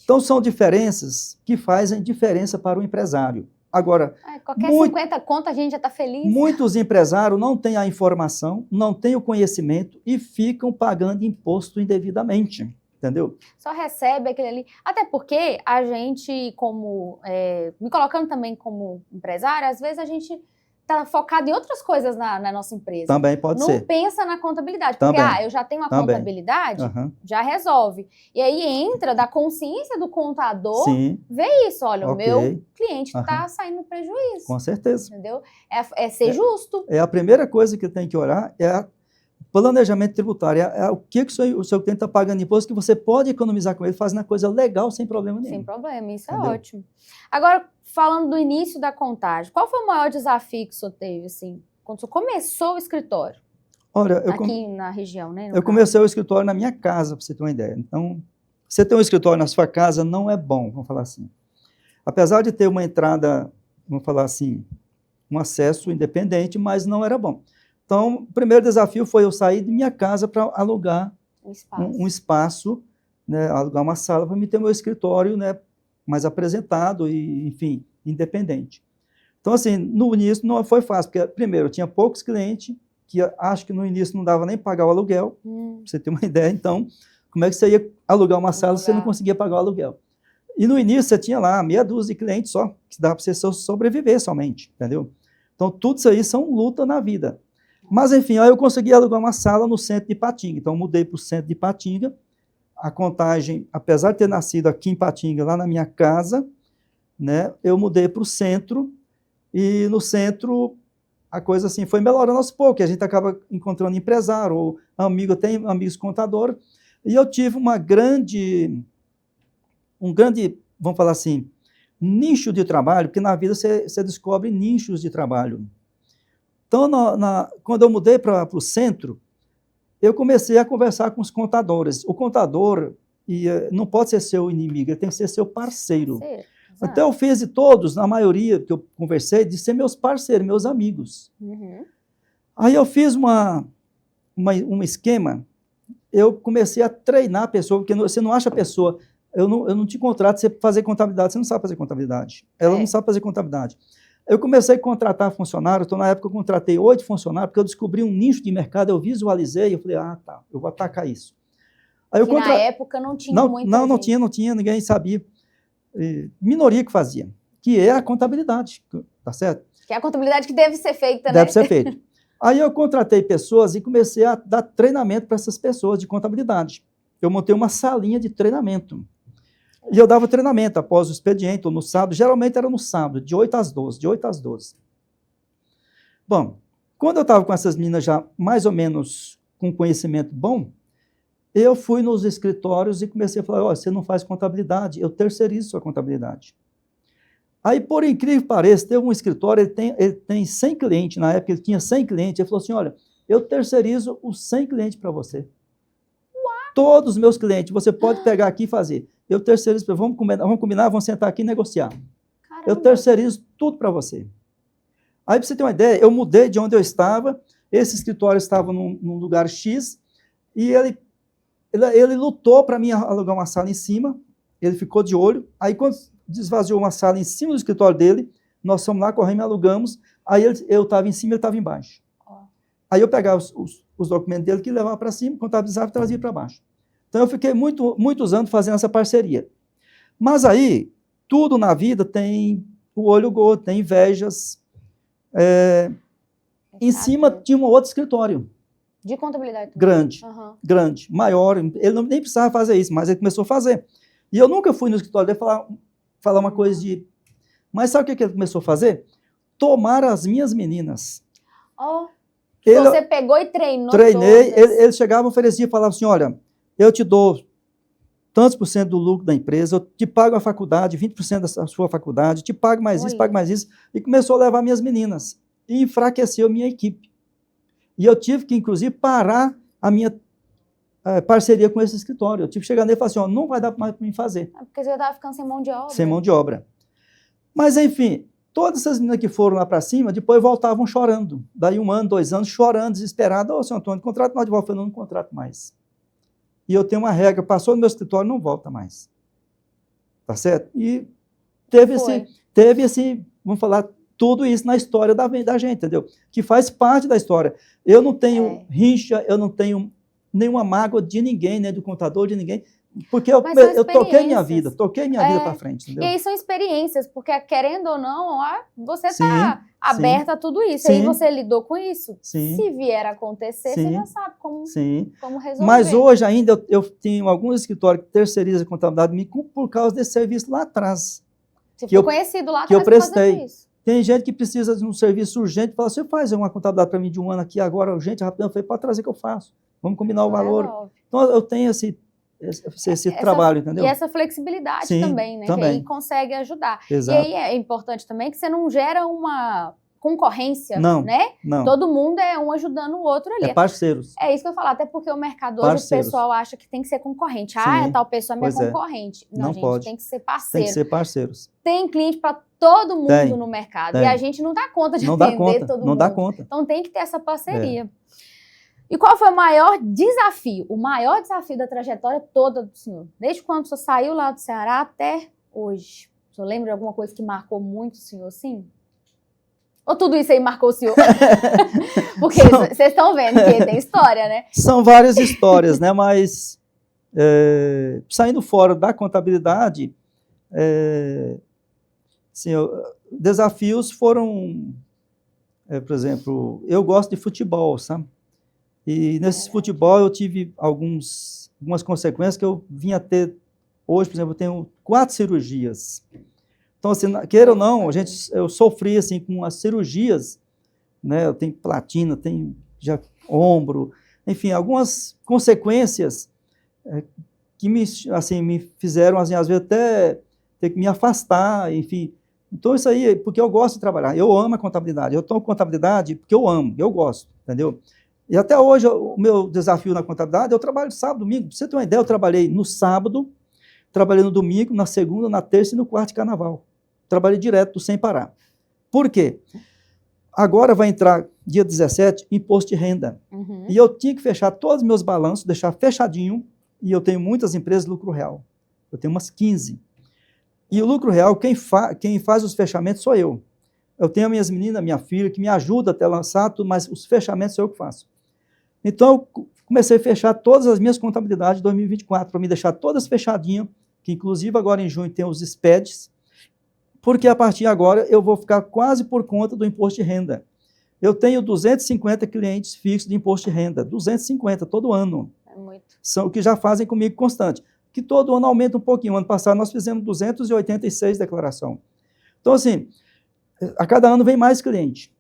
Então, são diferenças que fazem diferença para o empresário. Agora, qualquer 50 conto a gente já está feliz. Muitos empresários não têm a informação, não têm o conhecimento e ficam pagando imposto indevidamente, entendeu? Só recebe aquele ali. Até porque a gente, me colocando também como empresário, às vezes a gente está focado em outras coisas na nossa empresa. Também pode ser. Não pensa na contabilidade. Porque, eu já tenho uma contabilidade, já resolve. E aí entra da consciência do contador, ver isso. Olha, o meu cliente está saindo no prejuízo. Com certeza. Entendeu? É ser justo. A primeira coisa que tem que olhar é o planejamento tributário. O que o seu cliente está pagando imposto que você pode economizar com ele, fazendo a coisa legal, sem problema nenhum. Sem problema, isso é ótimo. Agora, falando do início da contagem, qual foi o maior desafio que o senhor teve, assim, quando o senhor começou o escritório? Olha, aqui na região, né? Eu comecei o escritório na minha casa, para você ter uma ideia. Então, você ter um escritório na sua casa não é bom, vamos falar assim. Apesar de ter uma entrada, vamos falar assim, um acesso independente, mas não era bom. Então, o primeiro desafio foi eu sair de minha casa para alugar Um espaço. um espaço, né, alugar uma sala para me ter meu escritório, né, mais apresentado e, enfim, independente. Então, assim, no início não foi fácil, porque, primeiro, eu tinha poucos clientes, que acho que no início não dava nem pagar o aluguel, para você ter uma ideia. Então, como é que você ia alugar uma sala se você não conseguia pagar o aluguel? E no início você tinha lá meia dúzia de clientes só, que dava para você sobreviver somente, entendeu? Então, tudo isso aí são luta na vida. Mas, enfim, aí eu consegui alugar uma sala no centro de Ipatinga. Então, eu mudei para o centro de Ipatinga. A Contagem, apesar de ter nascido aqui em Ipatinga, lá na minha casa, né, eu mudei para o centro. E no centro, a coisa assim foi melhorando aos poucos. A gente acaba encontrando empresário, ou amigo, tem amigos contadores. E eu tive um grande, vamos falar assim, nicho de trabalho, porque na vida você descobre nichos de trabalho. Então, quando eu mudei para o centro, eu comecei a conversar com os contadores. O contador não pode ser seu inimigo, ele tem que ser seu parceiro. Então, eu fiz de todos, na maioria que eu conversei, de ser meus parceiros, meus amigos. Aí eu fiz um esquema, eu comecei a treinar a pessoa, porque você não acha a pessoa, eu não te contrato você fazer contabilidade, você não sabe fazer contabilidade. Ela não sabe fazer contabilidade. Eu comecei a contratar funcionários, então na época eu contratei 8 funcionários, porque eu descobri um nicho de mercado, eu visualizei, eu falei, tá, eu vou atacar isso. Aí na época não tinha muita gente. Não tinha, ninguém sabia. Minoria que fazia, que é a contabilidade, tá certo? Que é a contabilidade que deve ser feita, né? Deve ser feita. Aí eu contratei pessoas e comecei a dar treinamento para essas pessoas de contabilidade. Eu montei uma salinha de treinamento. E eu dava treinamento após o expediente, ou no sábado, geralmente era no sábado, de 8 às 12, de 8 às 12. Bom, quando eu estava com essas meninas já mais ou menos com conhecimento bom, eu fui nos escritórios e comecei a falar, você não faz contabilidade, eu terceirizo sua contabilidade. Aí, por incrível que pareça, teve um escritório, ele tem 100 clientes, na época ele tinha 100 clientes, ele falou assim, olha, eu terceirizo os 100 clientes para você. Todos os meus clientes, você pode pegar aqui e fazer. Eu terceirizo, vamos combinar, vamos sentar aqui e negociar. Caramba. Eu terceirizo tudo para você. Aí, para você ter uma ideia, eu mudei de onde eu estava, esse escritório estava num lugar X, e ele lutou para mim alugar uma sala em cima, ele ficou de olho, aí quando desvaziou uma sala em cima do escritório dele, nós fomos lá, corremos e alugamos, aí eu estava em cima e ele estava embaixo. Aí eu pegava os documentos dele que levava para cima, contabilizava e trazia para baixo. Então eu fiquei muitos anos fazendo essa parceria. Mas aí, tudo na vida tem o olho gordo, tem invejas. Em cima tinha um outro escritório. De contabilidade também. Grande, maior. Ele nem precisava fazer isso, mas ele começou a fazer. E eu nunca fui no escritório dele falar uma coisa de... Mas sabe o que ele começou a fazer? Tomar as minhas meninas. Você pegou e treinou Treinei, ele chegava, oferecia, falava assim, olha, eu te dou tantos por cento do lucro da empresa, eu te pago a faculdade, 20% da sua faculdade, te pago mais isso, pago mais isso. E começou a levar minhas meninas. E enfraqueceu a minha equipe. E eu tive que, inclusive, parar a minha parceria com esse escritório. Eu tive que chegar nele e falar assim, não vai dar mais para mim fazer. Porque você estava ficando sem mão de obra. Sem mão de obra. Mas, enfim, todas essas meninas que foram lá para cima, depois voltavam chorando. Daí 1 ano, 2 anos, chorando, desesperado. Senhor Antônio, contrato nós de volta. Eu não contrato mais. E eu tenho uma regra, passou no meu escritório, não volta mais. Tá certo? E teve esse, vamos falar, tudo isso na história da gente, entendeu? Que faz parte da história. Eu não tenho rincha, eu não tenho nenhuma mágoa de ninguém, nem do contador, de ninguém, porque eu toquei minha vida para frente, entendeu? E aí são experiências, porque querendo ou não, você está aberta a tudo isso, aí você lidou com isso. Se vier a acontecer, você já sabe como resolver. Mas hoje ainda eu tenho alguns escritórios que terceirizam a contabilidade por causa desse serviço lá atrás. Você ficou conhecido lá atrás que eu prestei. Por isso. Tem gente que precisa de um serviço urgente, fala, você faz uma contabilidade para mim de 1 ano aqui, agora urgente, rapidão. Eu falei, pode trazer que eu faço. Vamos combinar o valor. Então, eu tenho esse trabalho, entendeu? E essa flexibilidade também, né? Também. Que aí consegue ajudar. Exato. E aí é importante também que você não gera uma concorrência, Não, né? não. Todo mundo é um ajudando o outro ali. É parceiros. É isso que eu ia falar, até porque o mercado hoje, o Parceiros. pessoal acha que tem que ser concorrente. Sim, Tal pessoa é minha pois é. concorrente. Não, Não gente, pode. tem que ser Tem parceiro. que ser parceiros. Tem cliente para todo mundo Tem, no mercado. tem. E a gente não dá conta de Não dá atender conta, todo não mundo. dá conta. Então tem que ter essa parceria. E qual foi o maior desafio? O maior desafio da trajetória toda do senhor? Desde quando o senhor saiu lá do Ceará até hoje. O senhor lembra de alguma coisa que marcou muito o senhor, sim? Ou tudo isso aí marcou o senhor? Porque vocês estão vendo que tem história, né? São várias histórias, né? Mas saindo fora da contabilidade, assim, desafios foram, por exemplo, eu gosto de futebol, sabe? E nesse futebol eu tive algumas consequências que eu vim a ter hoje, por exemplo, eu tenho 4 cirurgias. Então, assim, queira ou não, eu sofri assim, com as cirurgias, né? Eu tenho platina, tenho já ombro, enfim, algumas consequências que me fizeram, assim, às vezes, até ter que me afastar, enfim. Então, isso aí, porque eu gosto de trabalhar, eu amo a contabilidade, eu tomo contabilidade porque eu amo, eu gosto, entendeu? E até hoje, o meu desafio na contabilidade, eu trabalho sábado, domingo. Pra você ter uma ideia, eu trabalhei no sábado, trabalhei no domingo, na segunda, na terça e no quarto de carnaval. Trabalhei direto, sem parar. Por quê? Agora vai entrar, dia 17, imposto de renda. Uhum. E eu tinha que fechar todos os meus balanços, deixar fechadinho, e eu tenho muitas empresas de lucro real. Eu tenho umas 15. E o lucro real, quem faz os fechamentos sou eu. Eu tenho as minhas meninas, minha filha, que me ajuda até lançar tudo, mas os fechamentos sou eu que faço. Então, eu comecei a fechar todas as minhas contabilidades de 2024, para me deixar todas fechadinhas, que inclusive agora em junho tem os SPEDs, porque a partir de agora eu vou ficar quase por conta do imposto de renda. Eu tenho 250 clientes fixos de imposto de renda, 250 todo ano. É muito. São o que já fazem comigo constante, que todo ano aumenta um pouquinho. Ano passado nós fizemos 286 declarações. Então, assim, a cada ano vem mais cliente.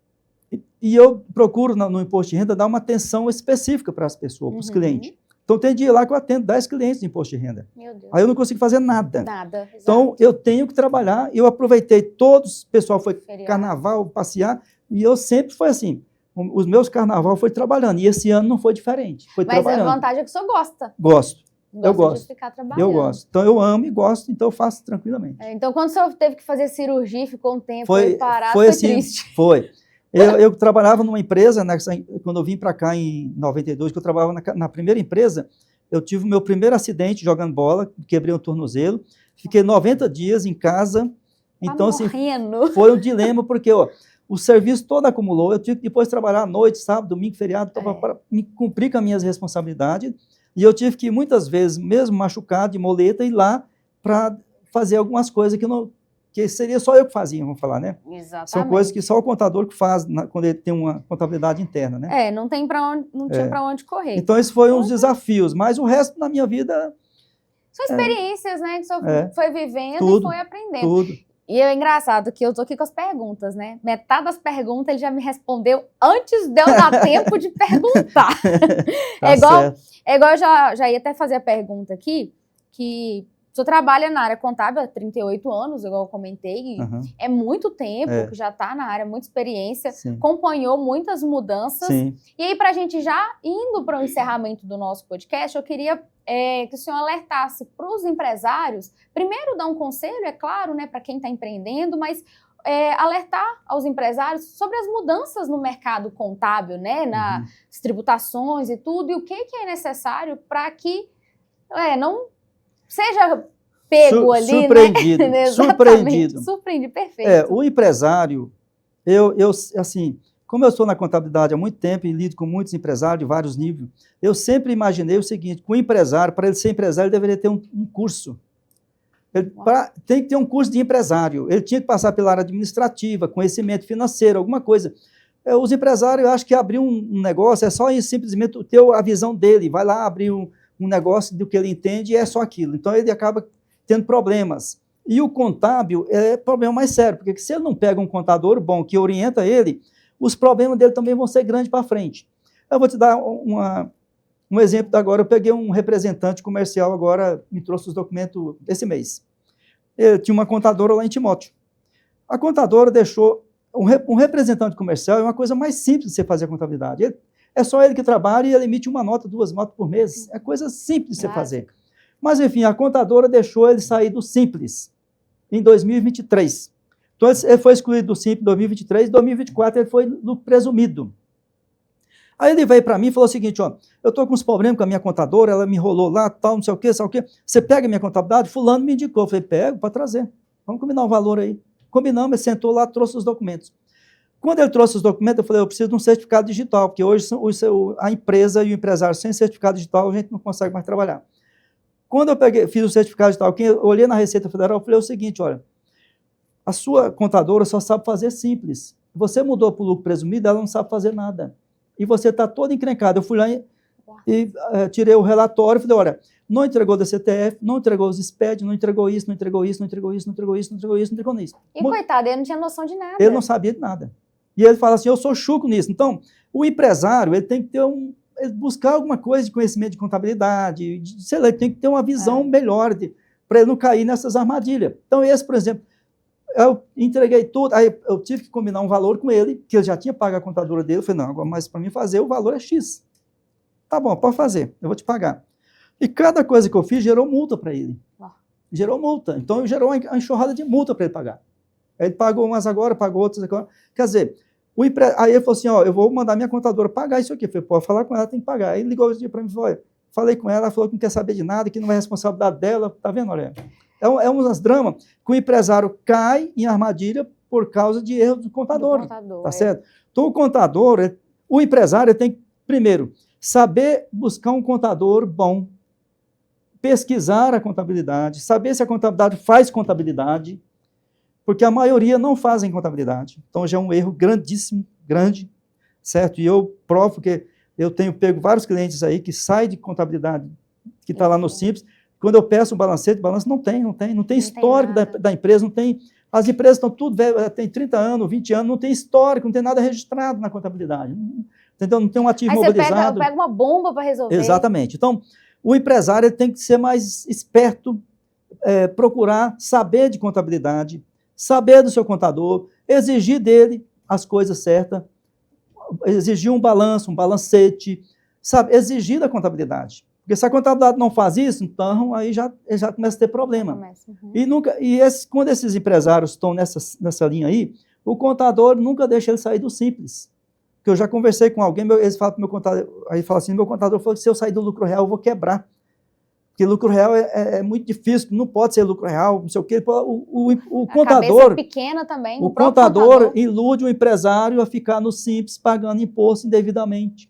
E eu procuro no imposto de renda dar uma atenção específica para as pessoas, para os clientes. Então, tem dia lá que eu atendo 10 clientes de imposto de renda. Meu Deus. Aí eu não consigo fazer nada. Nada. Então, eu tenho que trabalhar. Eu aproveitei todos, o pessoal foi Feriado. Carnaval, passear, e eu sempre foi assim. Os meus carnaval foi trabalhando, e esse ano não foi diferente. Foi Mas trabalhando. a vantagem é que o senhor gosta. Gosto. Eu De gosto. ficar trabalhando. Eu gosto. Então, eu amo e gosto, então eu faço tranquilamente. Então, quando o senhor teve que fazer cirurgia, ficou um tempo parado, foi assim, triste. Foi. Eu trabalhava numa empresa, né, quando eu vim para cá em 92, que eu trabalhava na primeira empresa, eu tive o meu primeiro acidente jogando bola, quebrei um tornozelo, fiquei 90 dias em casa. Então, assim, foi um dilema, porque o serviço todo acumulou, eu tive que depois trabalhar à noite, sábado, domingo, feriado, para me cumprir com as minhas responsabilidades, e eu tive que, muitas vezes, mesmo machucado, de muleta, ir lá para fazer algumas coisas que seria só eu que fazia, vamos falar, né? Exatamente. São coisas que só o contador que faz quando ele tem uma contabilidade interna, né? Não tinha para onde correr. Então, esses foram os desafios, mas o resto da minha vida... São experiências, né, que o senhor foi vivendo tudo, e foi aprendendo. Tudo. E é engraçado que eu tô aqui com as perguntas, né? Metade das perguntas ele já me respondeu antes de eu dar tempo de perguntar. É igual eu já ia até fazer a pergunta aqui, que o senhor trabalha na área contábil há 38 anos, igual eu comentei, é muito tempo que já está na área, muita experiência, acompanhou muitas mudanças. Sim. E aí, para a gente já indo para o encerramento do nosso podcast, eu queria que o senhor alertasse para os empresários, primeiro dar um conselho, é claro, né, para quem está empreendendo, mas alertar aos empresários sobre as mudanças no mercado contábil, né, nas tributações e tudo, e o que é necessário para que não seja pego ali, surpreendido, né? Surpreendido. Surpreendido, perfeito. O empresário, assim, como eu estou na contabilidade há muito tempo e lido com muitos empresários de vários níveis, eu sempre imaginei o seguinte, que o empresário, para ele ser empresário, ele deveria ter um curso. Tem que ter um curso de empresário, ele tinha que passar pela área administrativa, conhecimento financeiro, alguma coisa. Os empresários, eu acho que abrir um negócio é só isso, simplesmente ter a visão dele, vai lá abrir um negócio do que ele entende e é só aquilo. Então, ele acaba tendo problemas. E o contábil é problema mais sério, porque se ele não pega um contador bom que orienta ele, os problemas dele também vão ser grandes para frente. Eu vou te dar um exemplo agora. Eu peguei um representante comercial agora, me trouxe os documentos esse mês. Ele tinha uma contadora lá em Timóteo. A contadora deixou um representante comercial é uma coisa mais simples de você fazer a contabilidade. É só ele que trabalha e ele emite uma nota, 2 notas por mês. É coisa simples de você fazer. Mas, enfim, a contadora deixou ele sair do Simples em 2023. Então, ele foi excluído do Simples em 2023, em 2024 ele foi no presumido. Aí ele veio para mim e falou o seguinte, ó, eu estou com uns problemas com a minha contadora, ela me enrolou lá, tal, não sei o quê, sabe o quê. Você pega a minha contabilidade? Fulano me indicou. Eu falei, pego, pode trazer. Vamos combinar o valor aí. Combinamos, ele sentou lá, trouxe os documentos. Quando ele trouxe os documentos, eu falei, eu preciso de um certificado digital, porque hoje a empresa e o empresário sem certificado digital, a gente não consegue mais trabalhar. Quando eu fiz o certificado digital, eu olhei na Receita Federal, eu falei o seguinte, olha, a sua contadora só sabe fazer simples. Você mudou para o lucro presumido, ela não sabe fazer nada. E você está todo encrencado. Eu fui lá e tirei o relatório, falei, olha, não entregou da CTF, não entregou os SPED, não entregou isso, não entregou isso, não entregou isso, não entregou isso, não entregou isso, não entregou isso. E coitado, ele não tinha noção de nada. Ele não sabia de nada. E ele fala assim, eu sou chuco nisso. Então, o empresário, ele tem que ter buscar alguma coisa de conhecimento de contabilidade, sei lá, ele tem que ter uma visão melhor para ele não cair nessas armadilhas. Então, esse, por exemplo, eu entreguei tudo, aí eu tive que combinar um valor com ele, que eu já tinha pago a contadora dele, eu falei, não, agora, mas para mim fazer o valor é X. Tá bom, pode fazer, eu vou te pagar. E cada coisa que eu fiz gerou multa para ele. Gerou multa. Então, gerou uma enxurrada de multa para ele pagar. Ele pagou umas agora, pagou outras agora. Quer dizer, aí ele falou assim, ó, eu vou mandar minha contadora pagar isso aqui. Eu falei, pode falar com ela, tem que pagar. Aí ele ligou esse dia para mim e falou, falei com ela falou que não quer saber de nada, que não é responsabilidade dela. Tá vendo, olha? É um dos dramas que o empresário cai em armadilha por causa de erro do contador. Tá certo? Então, o empresário tem que, primeiro, saber buscar um contador bom, pesquisar a contabilidade, saber se a contabilidade faz contabilidade, porque a maioria não fazem contabilidade. Então, já é um erro grandíssimo, grande, certo? E eu provo que eu tenho pego vários clientes aí que saem de contabilidade, que está lá no Simples. Quando eu peço um balancete, balanço não tem histórico da empresa, não tem. As empresas estão tudo velho, tem 30 anos, 20 anos, não tem histórico, não tem nada registrado na contabilidade. Entendeu? Não tem um ativo imobilizado. Aí você pega uma bomba para resolver. Exatamente. Então, o empresário tem que ser mais esperto, procurar saber de contabilidade, saber do seu contador, exigir dele as coisas certas, exigir um balanço, um balancete, sabe? Exigir da contabilidade. Porque se a contabilidade não faz isso, então aí já começa a ter problema. Quando esses empresários estão nessa linha aí, o contador nunca deixa ele sair do Simples. Porque eu já conversei com alguém, eles falam para o meu contador, aí fala assim, meu contador falou que se eu sair do lucro real, eu vou quebrar. Porque lucro real é muito difícil, não pode ser lucro real, não sei o quê. O contador... A pequena também, o contador ilude o empresário a ficar no Simples pagando imposto indevidamente.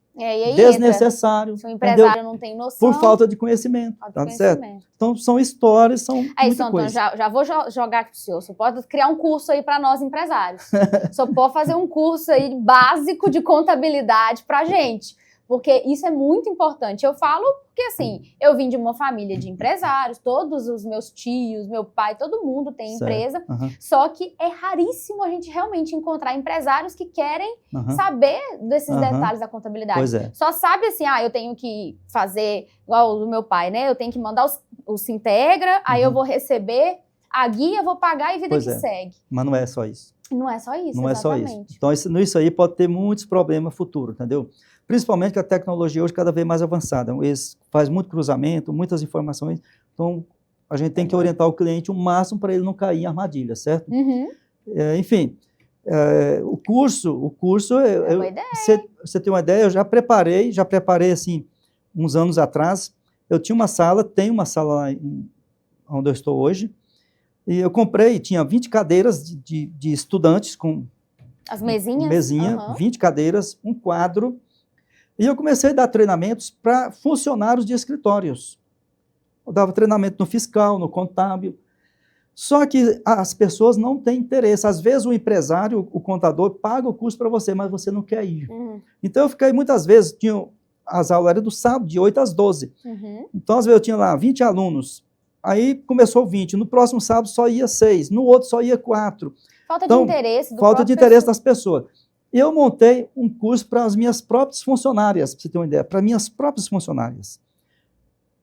Desnecessário. Se o empresário não tem noção. Por falta de conhecimento. Tá certo? Então, são histórias, são muita coisa. Então, já vou jogar aqui para o senhor. Você pode criar um curso aí para nós empresários. Só pode fazer um curso aí básico de contabilidade para a gente. Porque isso é muito importante. Eu falo porque, assim, eu vim de uma família de empresários, todos os meus tios, meu pai, todo mundo tem empresa, só que é raríssimo a gente realmente encontrar empresários que querem saber desses detalhes da contabilidade. Pois é. Só sabe assim, eu tenho que fazer, igual o do meu pai, né? Eu tenho que mandar o Sintegra, aí eu vou receber a guia, vou pagar e vida que segue. Mas não é só isso. Não é só isso, não exatamente. É só isso. Então, isso aí pode ter muitos problemas futuros, entendeu? Principalmente que a tecnologia hoje é cada vez mais avançada. Eles fazem muito cruzamento, muitas informações. Então, a gente tem que orientar o cliente o máximo para ele não cair em armadilha, certo? Enfim, o curso, você tem uma ideia, eu já preparei assim, uns anos atrás. Eu tinha uma sala, tenho uma sala lá onde eu estou hoje, e eu comprei, tinha 20 cadeiras de estudantes com... As mesinhas? Mesinha, 20 cadeiras, um quadro, e eu comecei a dar treinamentos para funcionários de escritórios. Eu dava treinamento no fiscal, no contábil, só que as pessoas não têm interesse. Às vezes o empresário, o contador, paga o curso para você, mas você não quer ir. Então eu fiquei muitas vezes, as aulas eram do sábado, de 8 às 12. Então às vezes eu tinha lá 20 alunos, aí começou 20, no próximo sábado só ia 6, no outro só ia 4. Falta de interesse. Falta de interesse das pessoas. Eu montei um curso para as minhas próprias funcionárias, para você ter uma ideia, para minhas próprias funcionárias.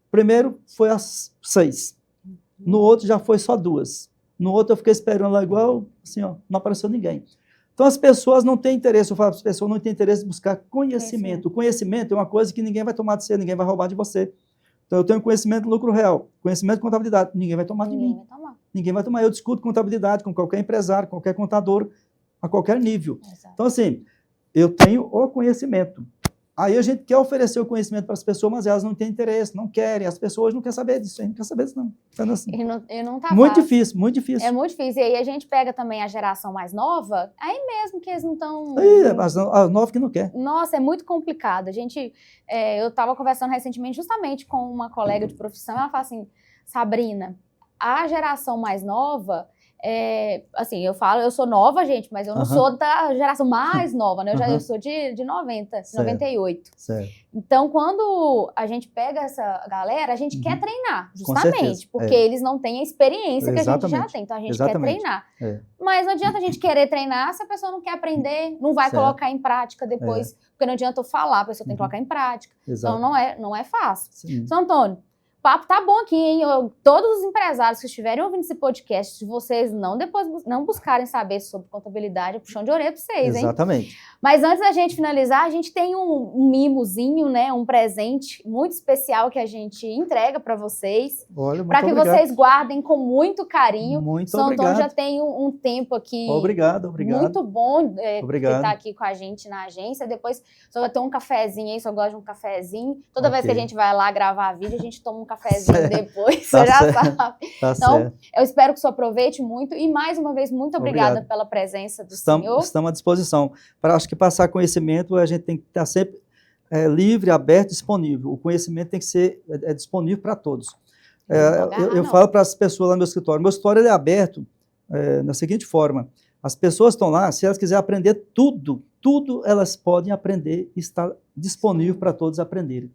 Primeiro foi as 6, no outro já foi só 2. No outro eu fiquei esperando lá igual, assim, ó, não apareceu ninguém. Então, as pessoas não têm interesse, eu falo para as pessoas, não têm interesse em buscar conhecimento. O conhecimento é uma coisa que ninguém vai tomar de você, ninguém vai roubar de você. Então, eu tenho conhecimento de lucro real, conhecimento de contabilidade, ninguém vai tomar de mim. Ninguém vai tomar. Eu discuto contabilidade com qualquer empresário, qualquer contador, a qualquer nível. Exato. Então, assim, eu tenho o conhecimento. Aí a gente quer oferecer o conhecimento para as pessoas, mas elas não têm interesse, não querem. As pessoas não querem saber disso, não querem saber disso, não. Então, assim, E não tá muito fácil. difícil, muito difícil. É muito difícil. E aí a gente pega também a geração mais nova, aí mesmo que eles não estão... As novas que não quer. Nossa, é muito complicado. Eu estava conversando recentemente justamente com uma colega de profissão, ela fala assim, Sabrina, a geração mais nova... assim, eu sou nova, gente, mas eu não sou da geração mais nova, né? Eu sou de 90, certo. 98. Certo. Então, quando a gente pega essa galera, a gente quer treinar, justamente, porque eles não têm a experiência que a gente já tem. Então, a gente quer treinar. Mas não adianta a gente querer treinar se a pessoa não quer aprender, não vai colocar em prática depois, porque não adianta eu falar, a pessoa tem que colocar em prática. Então, não é fácil. Sim. Então, Antônio, o papo tá bom aqui, hein? Todos os empresários que estiverem ouvindo esse podcast, se vocês não buscarem saber sobre contabilidade, é puxão de orelha pra vocês, hein? Exatamente. Mas antes da gente finalizar, a gente tem um mimozinho, né? Um presente muito especial que a gente entrega para vocês. Olha, para que vocês guardem com muito carinho. Muito obrigado. obrigado. Já tem um tempo aqui. Obrigado. Muito bom estar aqui com a gente na agência. Depois só vai ter um cafezinho aí, só gosto de um cafezinho. Toda vez que a gente vai lá gravar vídeo, a gente toma um cafezinho depois, você já sabe. Tá então, certo. Eu espero que o senhor aproveite muito. E mais uma vez, muito obrigada pela presença do senhor. Estamos à disposição. Acho que passar conhecimento, a gente tem que estar sempre livre, aberto, disponível. O conhecimento tem que ser disponível para todos. Eu falo para as pessoas lá no meu escritório ele é aberto da seguinte forma, as pessoas estão lá, se elas quiserem aprender tudo elas podem aprender, está disponível para todos aprenderem.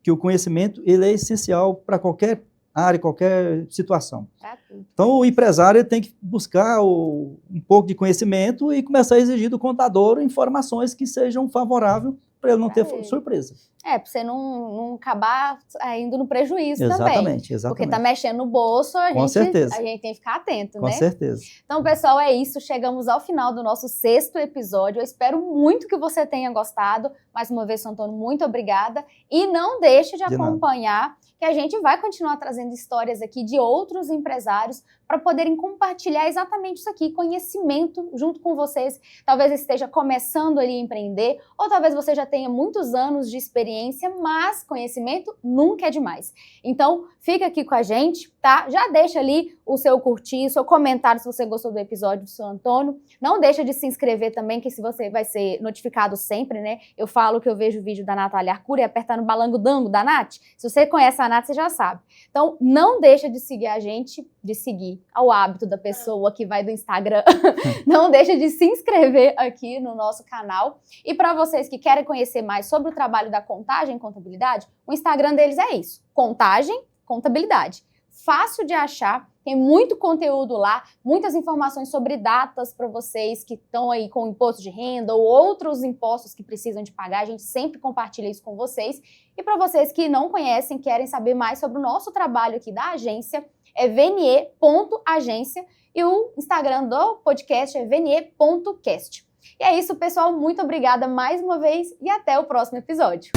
Que o conhecimento ele é essencial para qualquer área, qualquer situação. Então, o empresário tem que buscar um pouco de conhecimento e começar a exigir do contador informações que sejam favoráveis para ele não ter surpresa. Para você não acabar indo no prejuízo também. Exatamente. Porque está mexendo no bolso, a gente tem que ficar atento, né? Com certeza. Então, pessoal, é isso. Chegamos ao final do nosso 6º episódio. Eu espero muito que você tenha gostado. Mais uma vez, Antônio, muito obrigada. E não deixe de acompanhar, que a gente vai continuar trazendo histórias aqui de outros empresários para poderem compartilhar exatamente isso aqui, conhecimento junto com vocês. Talvez esteja começando ali a empreender, ou talvez você já tenha muitos anos de experiência, mas conhecimento nunca é demais. Então, fica aqui com a gente, tá? Já deixa ali o seu curtir, o seu comentário se você gostou do episódio do seu Antônio. Não deixa de se inscrever também, que se você vai ser notificado sempre, né? Eu falo que eu vejo o vídeo da Natália Arcuri apertando o balango-dango da Nath. Se você conhece a Nath, você já sabe. Então, não deixa de seguir a gente, de seguir ao hábito da pessoa que vai do Instagram. Não deixa de se inscrever aqui no nosso canal. E para vocês que querem conhecer mais sobre o trabalho da Contagem e Contabilidade, o Instagram deles é isso, Contagem Contabilidade. Fácil de achar, tem muito conteúdo lá, muitas informações sobre datas para vocês que estão aí com imposto de renda ou outros impostos que precisam de pagar, a gente sempre compartilha isso com vocês. E para vocês que não conhecem, querem saber mais sobre o nosso trabalho aqui da agência, é vne.agência e o Instagram do podcast é vne.cast. E é isso, pessoal, muito obrigada mais uma vez e até o próximo episódio.